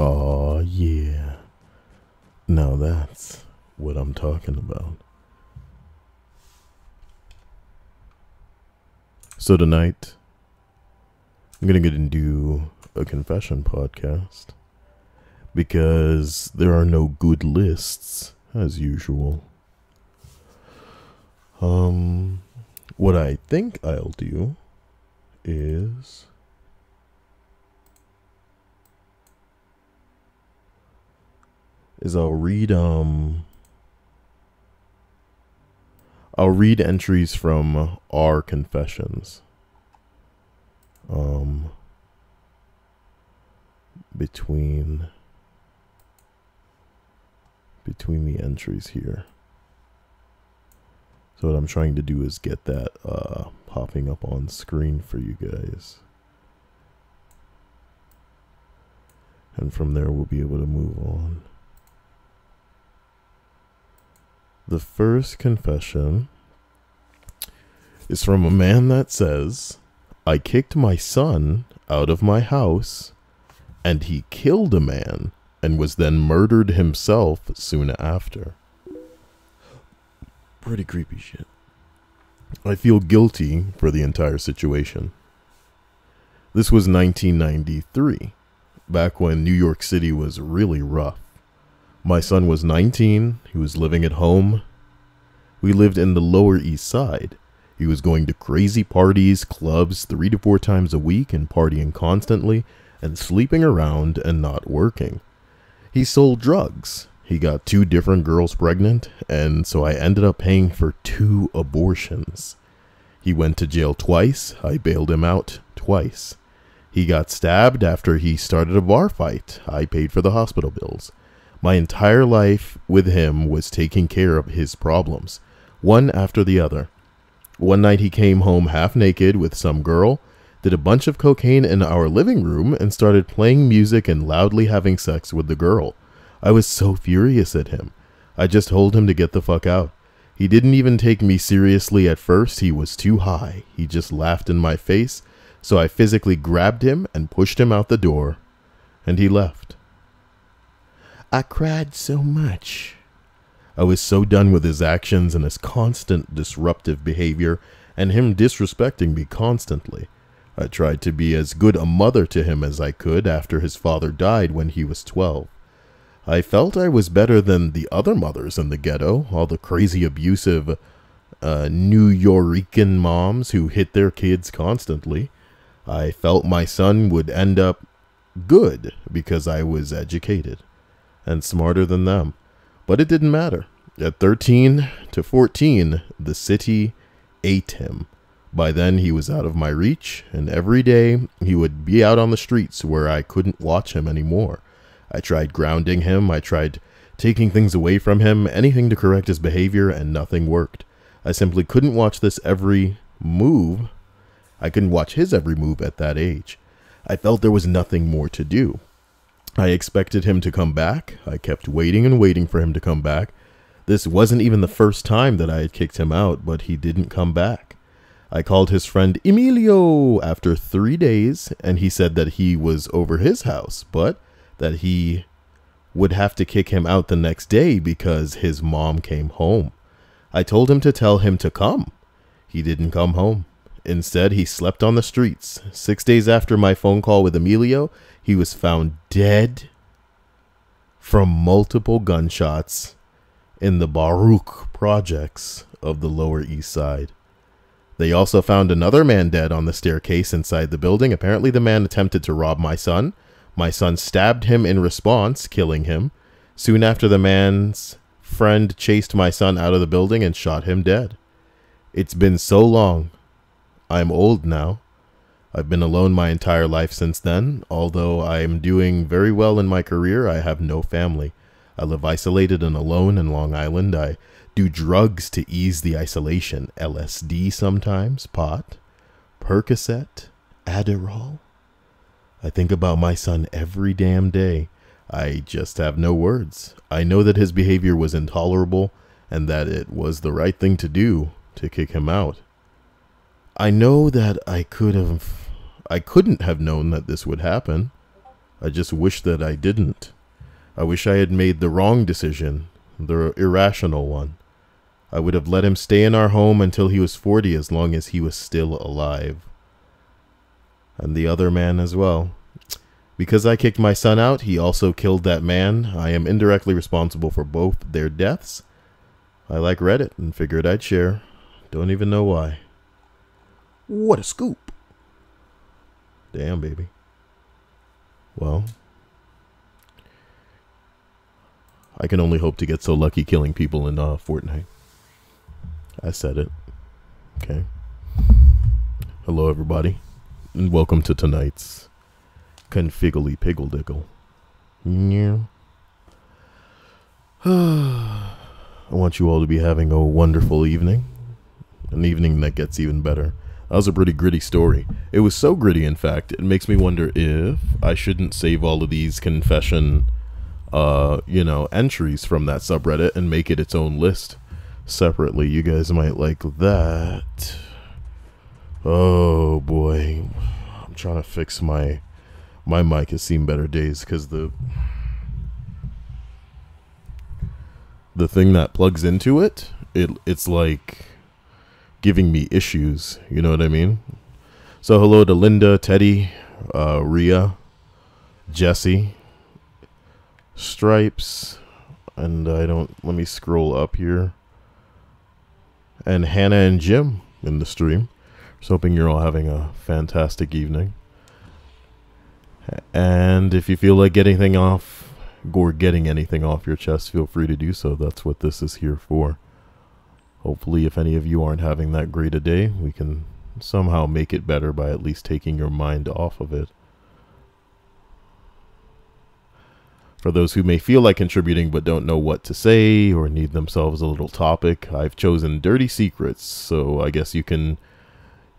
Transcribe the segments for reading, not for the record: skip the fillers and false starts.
Aw, yeah. Now that's what I'm talking about. So tonight, I'm gonna get into a confession podcast because there are no good lists, as usual. What I think I'll do is I'll read entries from our confessions. Between the entries here. So what I'm trying to do is get that popping up on screen for you guys. And from there we'll be able to move on. The first confession is from a man that says, I kicked my son out of my house and he killed a man and was then murdered himself soon after. Pretty creepy shit. I feel guilty for the entire situation. This was 1993, back when New York City was really rough. My son was 19, he was living at home. We lived in the Lower East Side. He was going to crazy parties, clubs 3 to 4 times a week and partying constantly and sleeping around and not working. He sold drugs. He got 2 different girls pregnant, and so I ended up paying for 2 abortions. He went to jail twice. I bailed him out twice. He got stabbed after he started a bar fight. I paid for the hospital bills. My entire life with him was taking care of his problems, one after the other. One night he came home half naked with some girl, did a bunch of cocaine in our living room, and started playing music and loudly having sex with the girl. I was so furious at him. I just told him to get the fuck out. He didn't even take me seriously at first. He was too high. He just laughed in my face, so I physically grabbed him and pushed him out the door, and he left. I cried so much. I was so done with his actions and his constant disruptive behavior and him disrespecting me constantly. I tried to be as good a mother to him as I could after his father died when he was 12. I felt I was better than the other mothers in the ghetto, all the crazy abusive New Yorican moms who hit their kids constantly. I felt my son would end up good because I was educated and smarter than them. But it didn't matter. At 13 to 14, the city ate him. By then, he was out of my reach, and every day he would be out on the streets where I couldn't watch him anymore. I tried grounding him, I tried taking things away from him, anything to correct his behavior, and nothing worked. I simply couldn't watch this every move. I couldn't watch his every move at that age. I felt there was nothing more to do. I expected him to come back. I kept waiting and waiting for him to come back. This wasn't even the first time that I had kicked him out, but he didn't come back. I called his friend Emilio after 3 days, and he said that he was over his house, but that he would have to kick him out the next day because his mom came home. I told him to tell him to come. He didn't come home. Instead, he slept on the streets. 6 days after my phone call with Emilio, he was found dead from multiple gunshots in the Baruch projects of the Lower East Side. They also found another man dead on the staircase inside the building. Apparently, the man attempted to rob my son. My son stabbed him in response, killing him. Soon after, the man's friend chased my son out of the building and shot him dead. It's been so long. I'm old now. I've been alone my entire life since then. Although I am doing very well in my career, I have no family. I live isolated and alone in Long Island. I do drugs to ease the isolation. LSD sometimes, pot, Percocet, Adderall. I think about my son every damn day. I just have no words. I know that his behavior was intolerable and that it was the right thing to do to kick him out. I know that I couldn't have known that this would happen. I just wish that I didn't. I wish I had made the wrong decision, the irrational one. I would have let him stay in our home until he was 40 as long as he was still alive. And the other man as well. Because I kicked my son out, he also killed that man. I am indirectly responsible for both their deaths. I like Reddit and figured I'd share. Don't even know why. What a scoop. Damn, baby. Well, I can only hope to get so lucky killing people in Fortnite. I said it. Okay. Hello, everybody, and welcome to tonight's Configgly Piggle Diggle. Yeah. I want you all to be having a wonderful evening. An evening that gets even better. That was a pretty gritty story. It was so gritty, in fact, it makes me wonder if I shouldn't save all of these confession, entries from that subreddit and make it its own list separately. You guys might like that. Oh boy, I'm trying to fix my mic has seen better days because the thing that plugs into it's like giving me issues, you know what I mean? So hello to Linda, Teddy, Rhea, Jesse, Stripes, and let me scroll up here, and Hannah and Jim in the stream. So hoping you're all having a fantastic evening. And if you feel like getting anything off your chest, feel free to do so. That's what this is here for. Hopefully, if any of you aren't having that great a day, we can somehow make it better by at least taking your mind off of it. For those who may feel like contributing but don't know what to say or need themselves a little topic, I've chosen dirty secrets, so I guess you can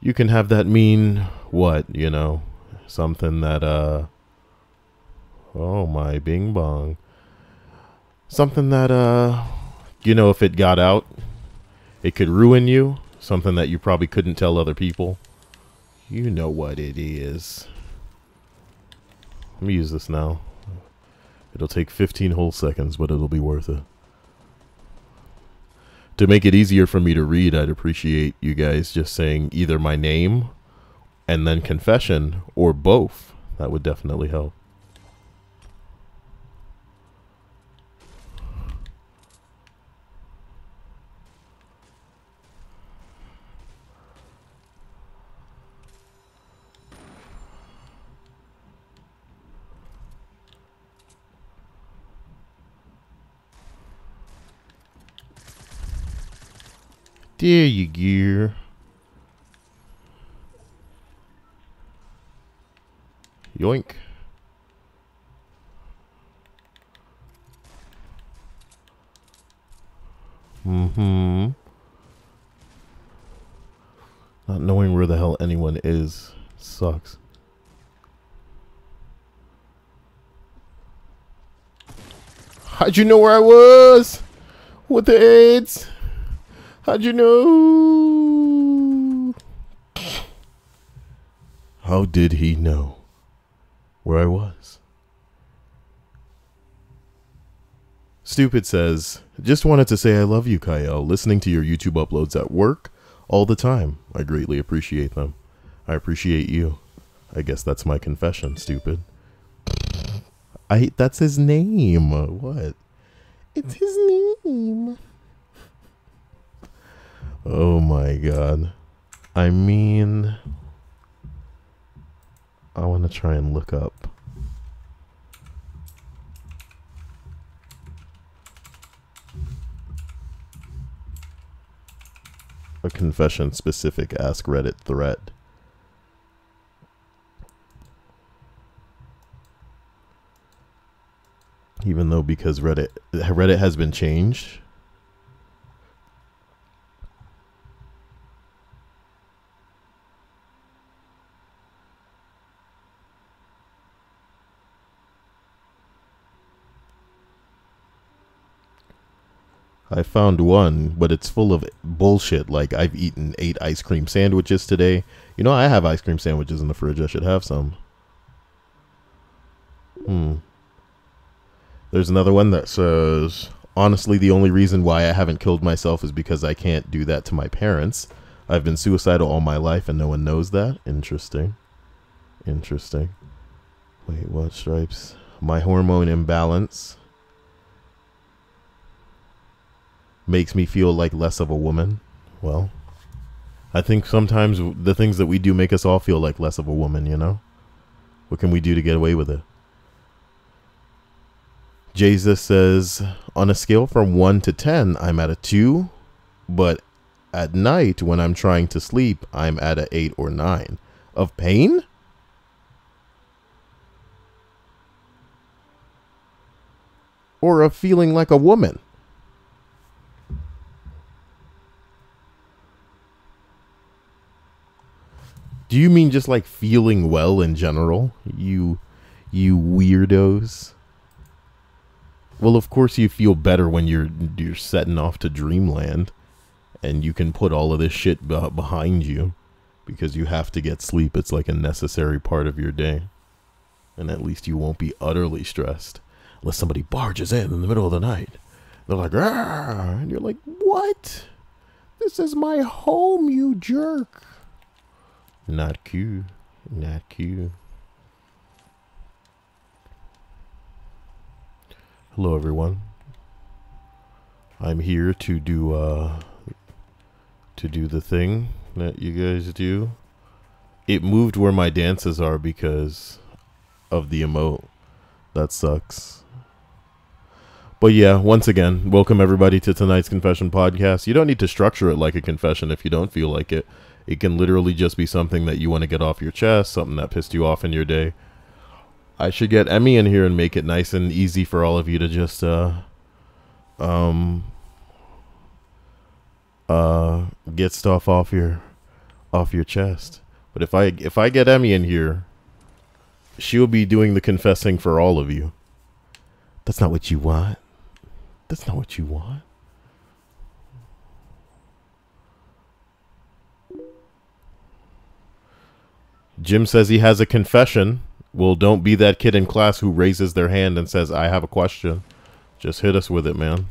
have that mean what, something that oh my bing bong. Something that if it got out, it could ruin you. Something that you probably couldn't tell other people. You know what it is. Let me use this now. It'll take 15 whole seconds, but it'll be worth it. To make it easier for me to read, I'd appreciate you guys just saying either my name and then confession, or both. That would definitely help. There you go. Yoink. Not knowing where the hell anyone is sucks. How'd you know where I was? With the AIDS? How'd you know? How did he know where I was? Stupid says, just wanted to say I love you, Kyle. Listening to your YouTube uploads at work all the time. I greatly appreciate them. I appreciate you. I guess that's my confession, stupid. That's his name. What? It's his name. Oh my god. I mean, I want to try and look up. A confession specific Ask Reddit thread. Even though because Reddit has been changed. I found one, but it's full of bullshit. Like, I've eaten 8 ice cream sandwiches today. You know, I have ice cream sandwiches in the fridge. I should have some. There's another one that says, honestly, the only reason why I haven't killed myself is because I can't do that to my parents. I've been suicidal all my life and no one knows that. Interesting. Interesting. Wait, what stripes? My hormone imbalance makes me feel like less of a woman. Well, I think sometimes the things that we do make us all feel like less of a woman, you know? What can we do to get away with it? Jesus says, on a scale from 1 to 10, I'm at a 2, but at night when I'm trying to sleep, I'm at a 8 or 9. Of pain? Or of feeling like a woman? Do you mean just like feeling well in general? You weirdos. Well, of course you feel better when you're setting off to dreamland and you can put all of this shit behind you because you have to get sleep. It's like a necessary part of your day. And at least you won't be utterly stressed unless somebody barges in the middle of the night. They're like, "Argh!" And you're like, what? This is my home, you jerk. Not cute. Not cute. Hello, everyone. I'm here to do the thing that you guys do. It moved where my dances are because of the emote. That sucks. But yeah, once again, welcome everybody to tonight's confession podcast. You don't need to structure it like a confession if you don't feel like it. It can literally just be something that you want to get off your chest, something that pissed you off in your day. I should get Emmy in here and make it nice and easy for all of you to just get stuff off your chest. But if I get Emmy in here, she'll be doing the confessing for all of you. That's not what you want. That's not what you want. Jim says he has a confession. Well, don't be that kid in class who raises their hand and says, I have a question. Just hit us with it, man.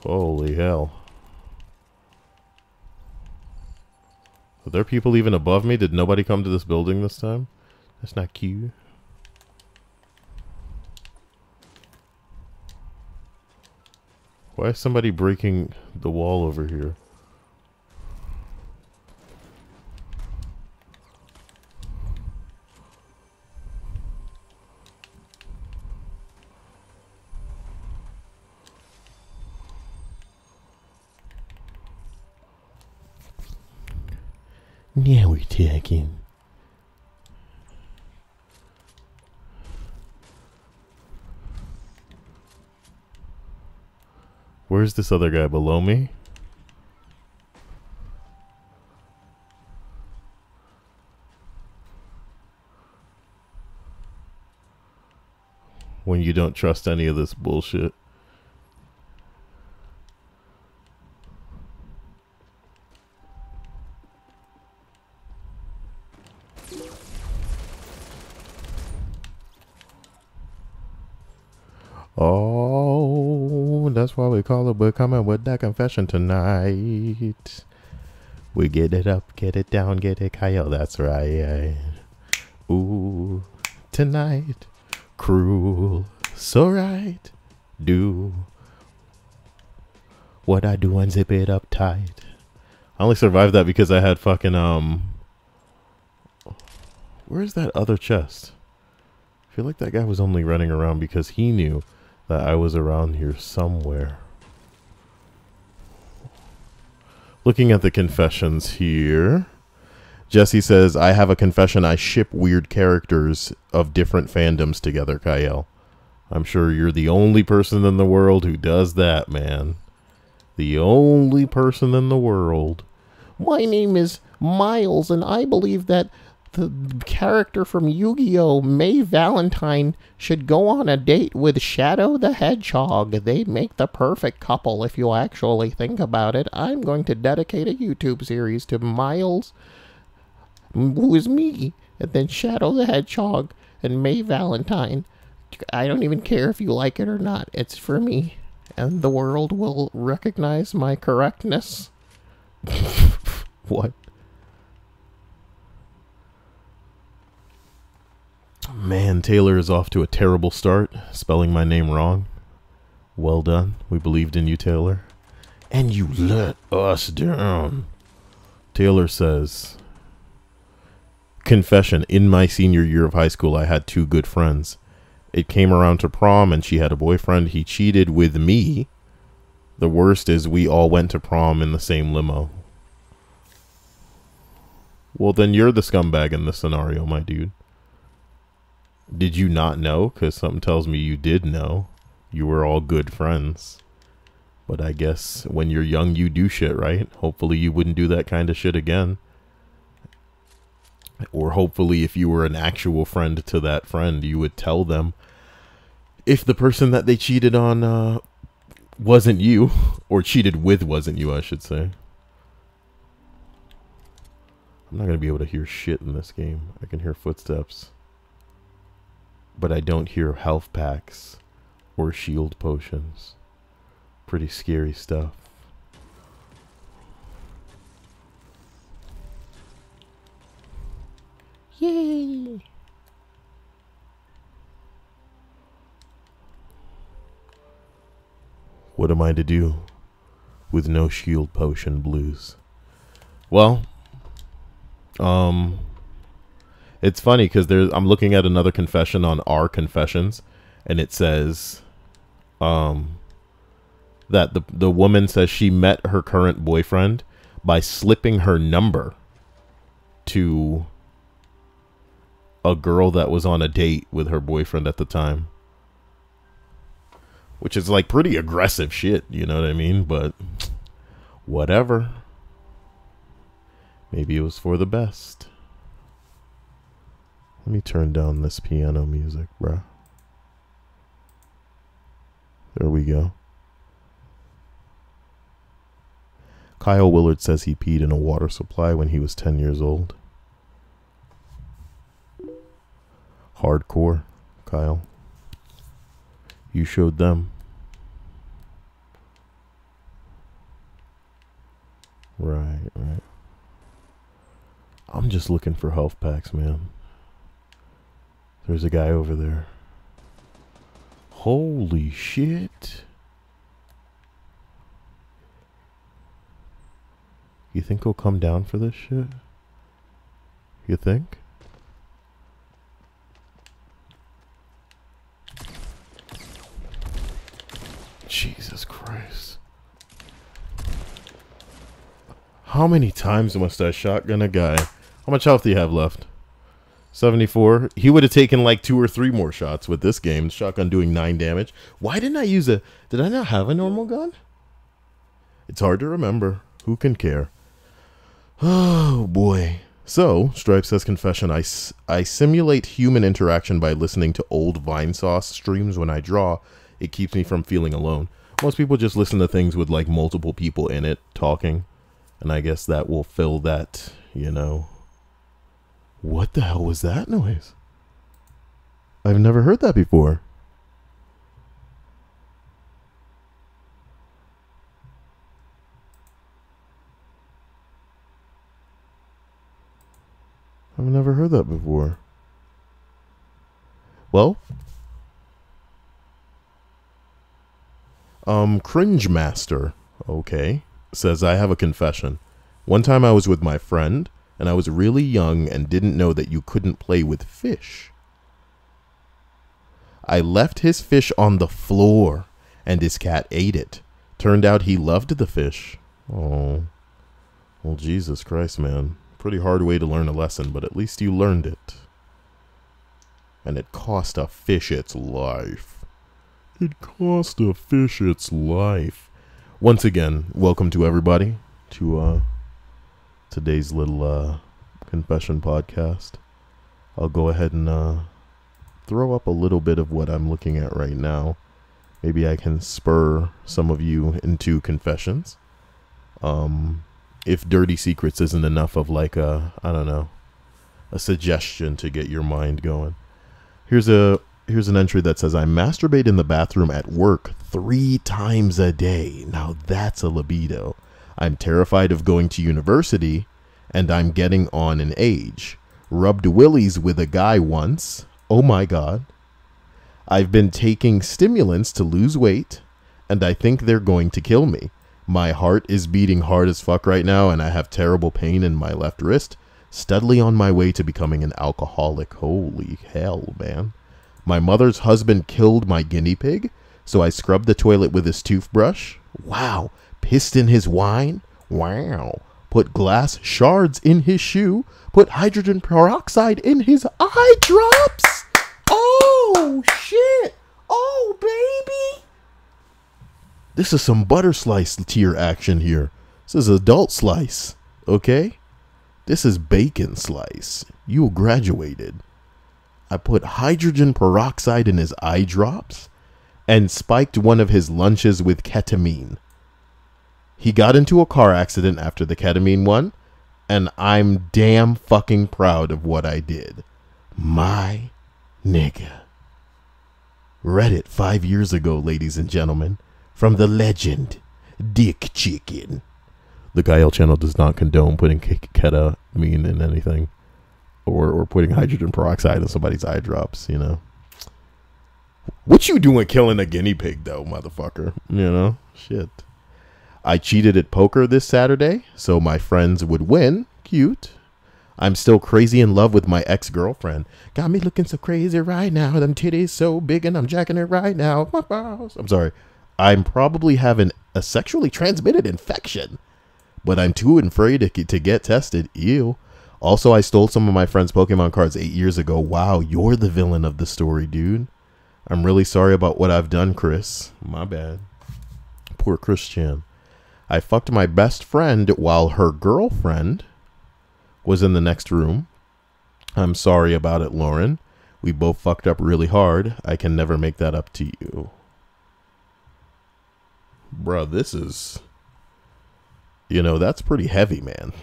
Holy hell. Are there people even above me? Did nobody come to this building this time? That's not cute. Why is somebody breaking the wall over here? Now we're talking. Where's this other guy below me? When you don't trust any of this bullshit. Oh, that's why we call it. We're coming with that confession tonight. We get it up, get it down, get it Kyle. That's right. Ooh, tonight, cruel, so right. Do what I do and zip it up tight. I only survived that because I had fucking where's that other chest? I feel like that guy was only running around because he knew that I was around here somewhere. Looking at the confessions here. Jesse says, I have a confession. I ship weird characters of different fandoms together, Kyle. I'm sure you're the only person in the world who does that, man. The only person in the world. My name is Miles, and I believe that the character from Yu-Gi-Oh! May Valentine should go on a date with Shadow the Hedgehog. They make the perfect couple if you actually think about it. I'm going to dedicate a YouTube series to Miles Who is me? And then Shadow the Hedgehog and May Valentine. I don't even care if you like it or not. It's for me. And the world will recognize my correctness. What? Man, Taylor is off to a terrible start, spelling my name wrong. Well done. We believed in you, Taylor. And you let us down. Taylor says, confession, in my senior year of high school, I had 2 good friends. It came around to prom and she had a boyfriend. He cheated with me. The worst is we all went to prom in the same limo. Well, then you're the scumbag in this scenario, my dude. Did you not know? Because something tells me you did know. You were all good friends. But I guess when you're young, you do shit, right? Hopefully you wouldn't do that kind of shit again. Or hopefully if you were an actual friend to that friend, you would tell them if the person that they cheated on wasn't you, or cheated with wasn't you, I should say. I'm not going to be able to hear shit in this game. I can hear footsteps. But I don't hear health packs or shield potions. Pretty scary stuff. Yay! What am I to do with no shield potion blues? Well, it's funny because I'm looking at another confession on our confessions, and it says that the woman says she met her current boyfriend by slipping her number to a girl that was on a date with her boyfriend at the time. Which is like pretty aggressive shit, you know what I mean? But whatever. Maybe it was for the best. Let me turn down this piano music, bruh. There we go. Kyle Willard says he peed in a water supply when he was 10 years old. Hardcore, Kyle. You showed them. Right. I'm just looking for health packs, man. There's a guy over there. Holy shit. You think he'll come down for this shit? You think? Jesus Christ. How many times must I shotgun a guy? How much health do you have left? 74. He would have taken like 2 or 3 more shots with this game. Shotgun doing 9 damage. Why didn't I use a... Did I not have a normal gun? It's hard to remember. Who can care? Oh, boy. So, Stripe says confession. I simulate human interaction by listening to old Vinesauce streams when I draw. It keeps me from feeling alone. Most people just listen to things with like multiple people in it talking. And I guess that will fill that, you know. What the hell was that noise? I've never heard that before. I've never heard that before. Well, Cringe Master, okay, says I have a confession. One time I was with my friend, and I was really young and didn't know that you couldn't play with fish. I left his fish on the floor, and his cat ate it. Turned out he loved the fish. Oh, well, Jesus Christ, man. Pretty hard way to learn a lesson, but at least you learned it. And it cost a fish its life. It cost a fish its life. Once again, welcome to everybody to today's little confession podcast. I'll go ahead and throw up a little bit of what I'm looking at right now. Maybe I can spur some of you into confessions. If Dirty Secrets isn't enough of like a, I don't know, a suggestion to get your mind going. Here's an entry that says, I masturbate in the bathroom at work 3 times a day. Now that's a libido. I'm terrified of going to university, and I'm getting on in age. Rubbed willies with a guy once. Oh my God. I've been taking stimulants to lose weight, and I think they're going to kill me. My heart is beating hard as fuck right now, and I have terrible pain in my left wrist. Steadily on my way to becoming an alcoholic. Holy hell, man. My mother's husband killed my guinea pig, so I scrubbed the toilet with his toothbrush. Wow. Pissed in his wine. Wow. Put glass shards in his shoe. Put hydrogen peroxide in his eye drops. Oh, shit. Oh, baby. This is some butter slice tier action here. This is adult slice. Okay? This is bacon slice. You graduated. I put hydrogen peroxide in his eye drops and spiked one of his lunches with ketamine. He got into a car accident after the ketamine one, and I'm damn fucking proud of what I did. My nigga. Read it 5 years ago, ladies and gentlemen, from the legend, Dick Chicken. The Gael channel does not condone putting ketamine in anything, or putting hydrogen peroxide in somebody's eye drops, you know. What you doing killing a guinea pig, though, motherfucker? You know? Shit. I cheated at poker this Saturday, so my friends would win. Cute. I'm still crazy in love with my ex-girlfriend. Got me looking so crazy right now. Them titties so big and I'm jacking it right now. I'm sorry. I'm probably having a sexually transmitted infection, but I'm too afraid to get tested. Ew. Also, I stole some of my friend's Pokemon cards 8 years ago. Wow, you're the villain of the story, dude. I'm really sorry about what I've done, Chris. My bad. Poor Christian. I fucked my best friend while her girlfriend was in the next room. I'm sorry about it, Lauren. We both fucked up really hard. I can never make that up to you. Bruh, this is... You know, that's pretty heavy, man.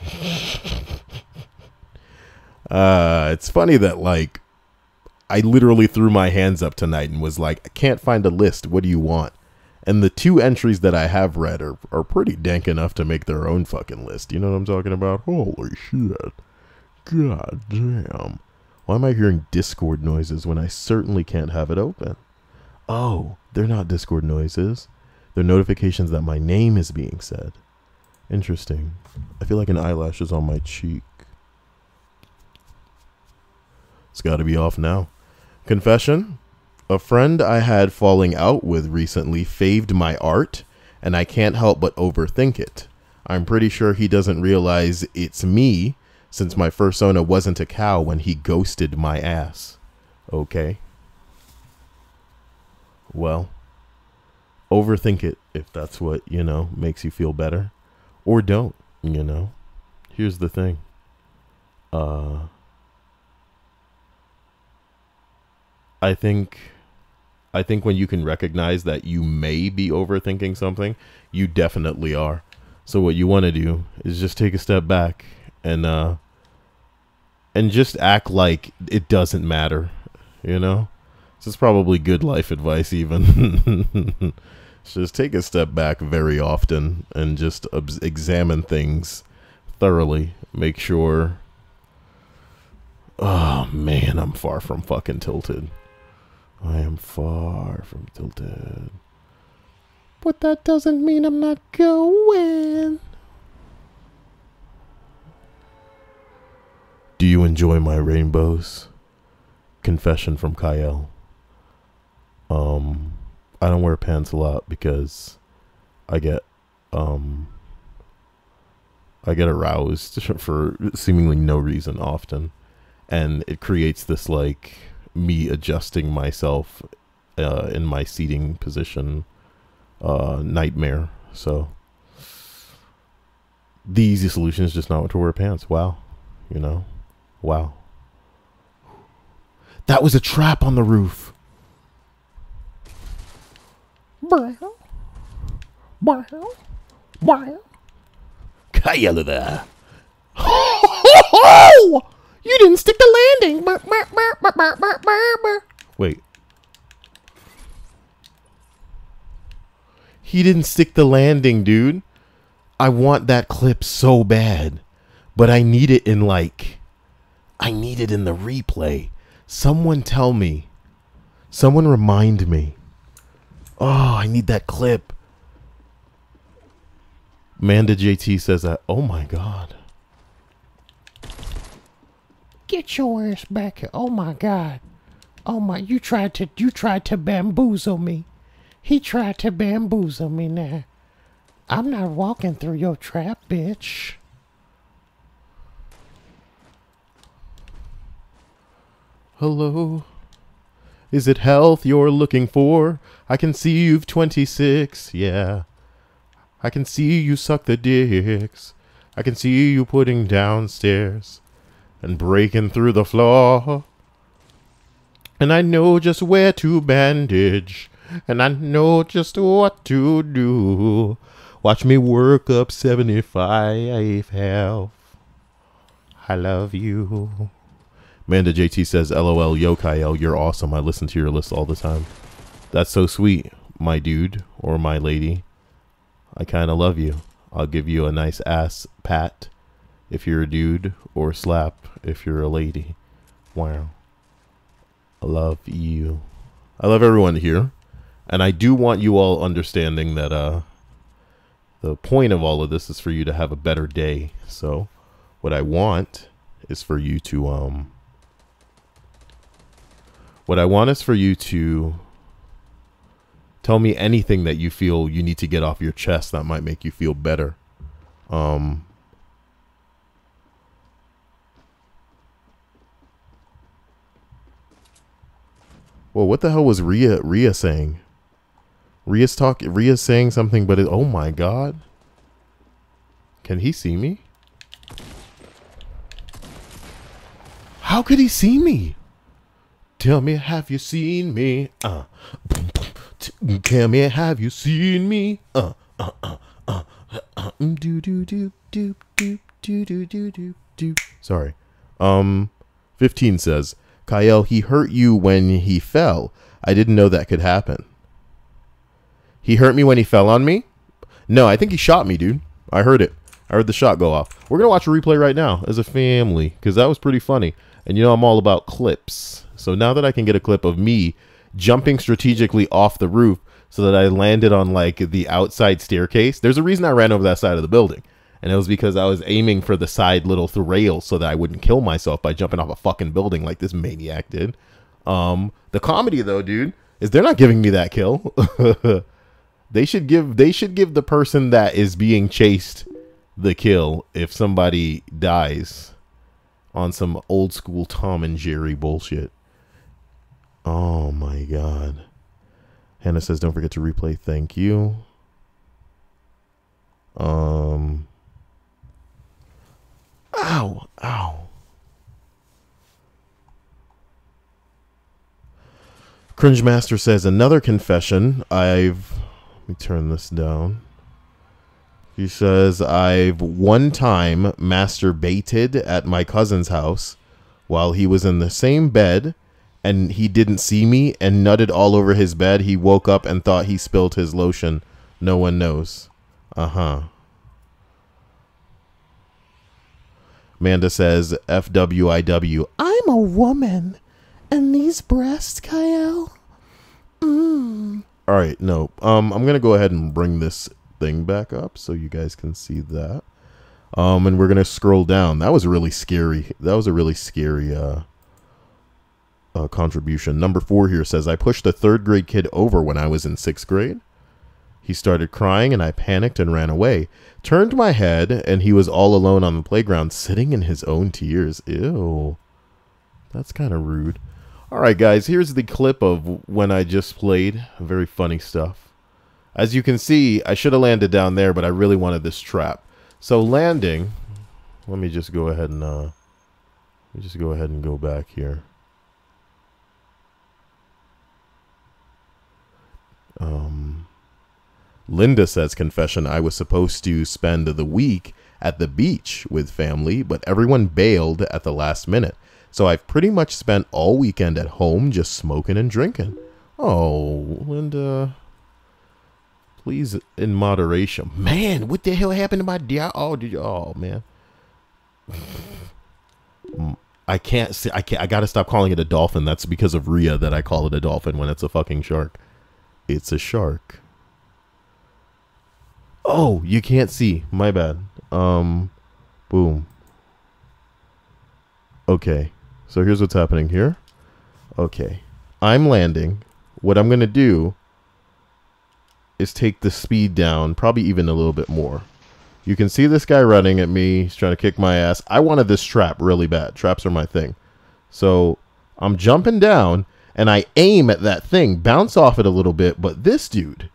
It's funny that, like, I literally threw my hands up tonight and was like, I can't find a list. What do you want? And the 2 entries that I have read are pretty dank enough to make their own fucking list. You know what I'm talking about? Holy shit. God damn. Why am I hearing Discord noises when I certainly can't have it open? Oh, they're not Discord noises. They're notifications that my name is being said. Interesting. I feel like an eyelash is on my cheek. It's got to be off now. Confession. A friend I had falling out with recently faved my art, and I can't help but overthink it. I'm pretty sure he doesn't realize it's me, since my fursona wasn't a cow when he ghosted my ass. Okay. Well, overthink it if that's what, you know, makes you feel better. Or don't, you know. Here's the thing. I think when you can recognize that you may be overthinking something, you definitely are. So what you want to do is just take a step back and just act like it doesn't matter, you know? This is probably good life advice even. Just take a step back very often and just examine things thoroughly. Make sure... Oh, man, I'm far from fucking tilted. I am far from tilted. But that doesn't mean I'm not going. Do you enjoy my rainbows? Confession from Kyle. I don't wear pants a lot because I get aroused for seemingly no reason often, and it creates this like me adjusting myself in my seating position nightmare. So the easy solution is just not to wear pants. Wow. You know, wow. That was a trap on the roof. Kyle there. You didn't stick the landing. Burr, burr, burr, burr, burr, burr, burr, burr. Wait. He didn't stick the landing, dude. I want that clip so bad. But I need it in I need it in the replay. Someone tell me. Someone remind me. Oh, I need that clip. Amanda JT says that. Oh my God. Get your ass back here. Oh my God. Oh my, you tried to bamboozle me. He tried to bamboozle me now. I'm not walking through your trap, bitch. Hello. Is it health you're looking for? I can see you've 26, yeah. I can see you suck the dicks. I can see you putting downstairs and breaking through the floor. And I know just where to bandage. And I know just what to do. Watch me work up 75 health. I love you. Amanda JT says, LOL, yo, Kyle, you're awesome. I listen to your list all the time. That's so sweet, my dude or my lady. I kind of love you. I'll give you a nice ass pat if you're a dude or slap if you're a lady. Wow. I love you. I love everyone here. And I do want you all understanding that the point of all of this is for you to have a better day. So what I want is for you to tell me anything that you feel you need to get off your chest that might make you feel better. Well, what the hell was Rhea saying? Rhea's saying something, but oh my God. Can he see me? How could he see me? Tell me, have you seen me? Tell me, have you seen me? Do do do do do do do do do. Sorry. 15 says, Kyle, he hurt you when he fell. I didn't know that could happen. He hurt me when he fell on me? No, I think he shot me, dude. I heard it. I heard the shot go off. We're going to watch a replay right now as a family because that was pretty funny. And you know I'm all about clips. So now that I can get a clip of me jumping strategically off the roof so that I landed on like the outside staircase. There's a reason I ran over that side of the building. And it was because I was aiming for the side little rails so that I wouldn't kill myself by jumping off a fucking building like this maniac did. The comedy though, dude, is they're not giving me that kill. They should give the person that is being chased the kill if somebody dies on some old school Tom and Jerry bullshit. Oh my God. Hannah says, don't forget to replay. Thank you. Ow. Ow. Cringe Master says, another confession. Let me turn this down. He says, I've one time masturbated at my cousin's house while he was in the same bed and he didn't see me and nutted all over his bed. He woke up and thought he spilled his lotion. No one knows. Uh-huh. Amanda says, FWIW. I'm a woman. And these breasts, Kyle? All right, no. I'm going to go ahead and bring this thing back up so you guys can see that. And we're going to scroll down. That was really scary. That was a really scary contribution. Number 4 here says, I pushed a 3rd grade kid over when I was in 6th grade. He started crying and I panicked and ran away. Turned my head and he was all alone on the playground sitting in his own tears. Ew. That's kind of rude. All right, guys, here's the clip of when I just played. Very funny stuff. As you can see, I should have landed down there, but I really wanted this trap. So landing, let me just go ahead and go back here. Linda says, confession, I was supposed to spend the week at the beach with family, but everyone bailed at the last minute. So I've pretty much spent all weekend at home just smoking and drinking. Oh, Linda, please in moderation. Man, what the hell happened to my dear? Oh, oh man. I can't say, I gotta stop calling it a dolphin. That's because of Rhea that I call it a dolphin when it's a fucking shark. It's a shark. Oh, you can't see. My bad. Boom. Okay. So here's what's happening here. Okay. I'm landing. What I'm going to do is take the speed down, probably even a little bit more. You can see this guy running at me. He's trying to kick my ass. I wanted this trap really bad. Traps are my thing. So I'm jumping down, and I aim at that thing, bounce off it a little bit. But this dude,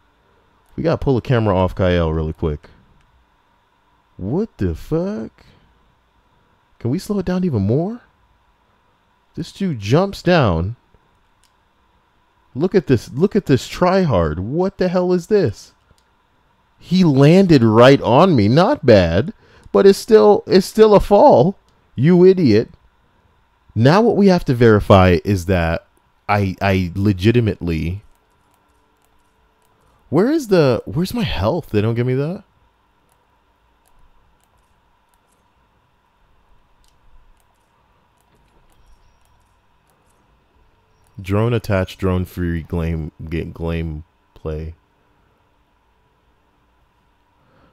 we got to pull the camera off Kyle really quick. What the fuck? Can we slow it down even more? This dude jumps down. Look at this. Look at this tryhard. What the hell is this? He landed right on me. Not bad, but it's still a fall. You idiot. Now what we have to verify is that I legitimately. Where's my health? They don't give me that. Drone attached, drone free game play.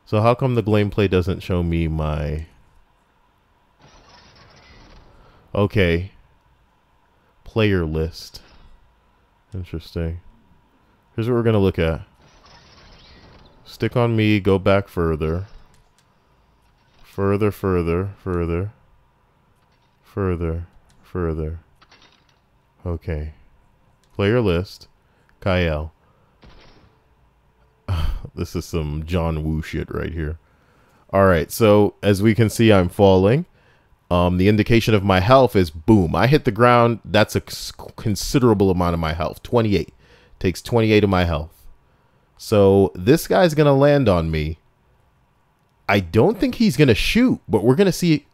So how come the gameplay doesn't show me my... Okay. Player list. Interesting. Here's what we're going to look at. Stick on me, go back further. Further, further, further. Further, further. Okay. Player list. Kyle. This is some John Woo shit right here. Alright, so as we can see, I'm falling. The indication of my health is boom. I hit the ground. That's a considerable amount of my health. 28. Takes 28 of my health. So this guy's going to land on me. I don't think he's going to shoot, but we're going to see.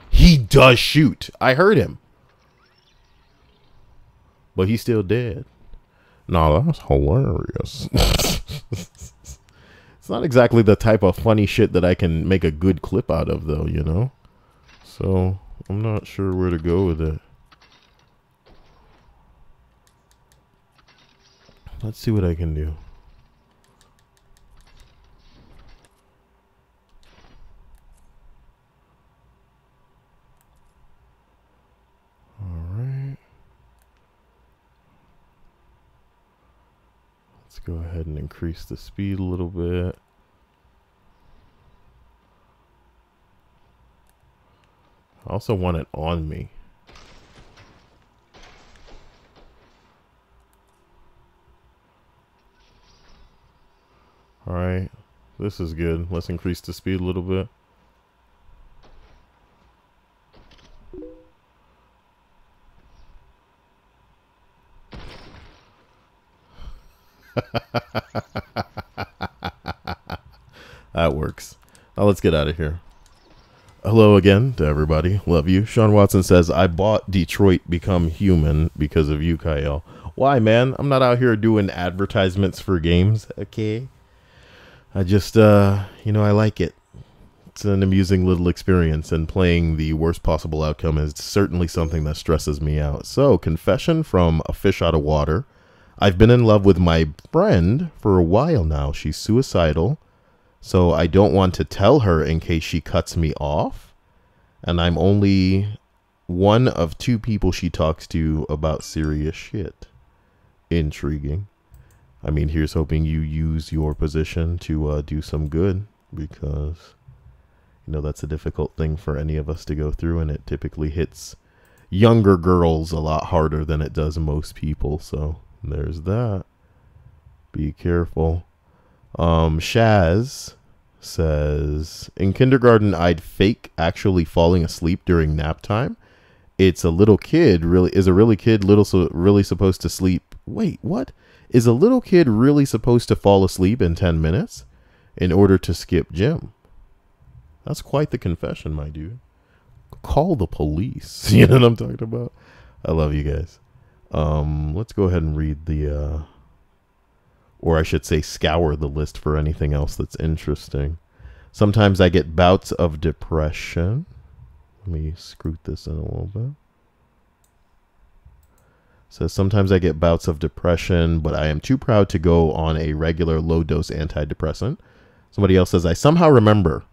He does shoot. I heard him. But he's still dead. No, that's hilarious. It's not exactly the type of funny shit that I can make a good clip out of, though, you know? So, I'm not sure where to go with it. Let's see what I can do. Alright. Let's go ahead and increase the speed a little bit. I also want it on me. Alright, this is good. Let's increase the speed a little bit. That works. Now let's get out of here. Hello again to everybody. Love you. Sean Watson says, I bought Detroit Become Human because of you, Kyle. Why, man? I'm not out here doing advertisements for games, okay? I just, you know, I like it. It's an amusing little experience, and playing the worst possible outcome is certainly something that stresses me out. So, confession from a fish out of water. I've been in love with my friend for a while now. She's suicidal, so I don't want to tell her in case she cuts me off. And I'm only one of 2 people she talks to about serious shit. Intriguing. I mean, here's hoping you use your position to do some good, because, you know, that's a difficult thing for any of us to go through, and it typically hits younger girls a lot harder than it does most people. So there's that. Be careful. Shaz says, in kindergarten, I'd fake actually falling asleep during nap time. It's a little kid, really supposed to sleep? Wait, what? Is a little kid really supposed to fall asleep in 10 minutes in order to skip gym? That's quite the confession, my dude. Call the police. You know what I'm talking about? I love you guys. Let's go ahead and read the, or I should say scour the list for anything else that's interesting. Sometimes I get bouts of depression. Let me scroot this in a little bit. So sometimes I get bouts of depression, but I am too proud to go on a regular low-dose antidepressant. Somebody else says, I somehow remember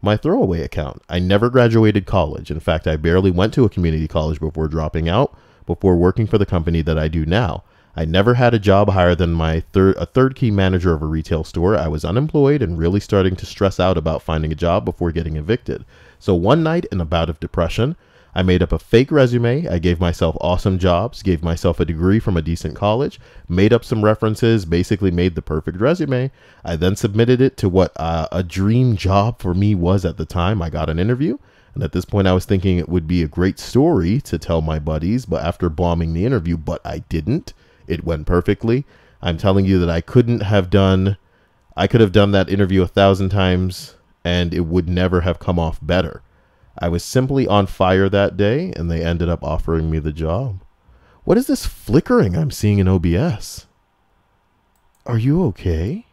my throwaway account. I never graduated college. In fact, I barely went to a community college before dropping out, before working for the company that I do now. I never had a job higher than a third key manager of a retail store. I was unemployed and really starting to stress out about finding a job before getting evicted. So one night, in a bout of depression, I made up a fake resume. I gave myself awesome jobs, gave myself a degree from a decent college, made up some references, basically made the perfect resume. I then submitted it to what a dream job for me was at the time. I got an interview, and at this point I was thinking it would be a great story to tell my buddies, but after bombing the interview, but I didn't. It went perfectly. I'm telling you that I could have done that interview 1,000 times and it would never have come off better. I was simply on fire that day, and they ended up offering me the job. What is this flickering I'm seeing in OBS? Are you okay?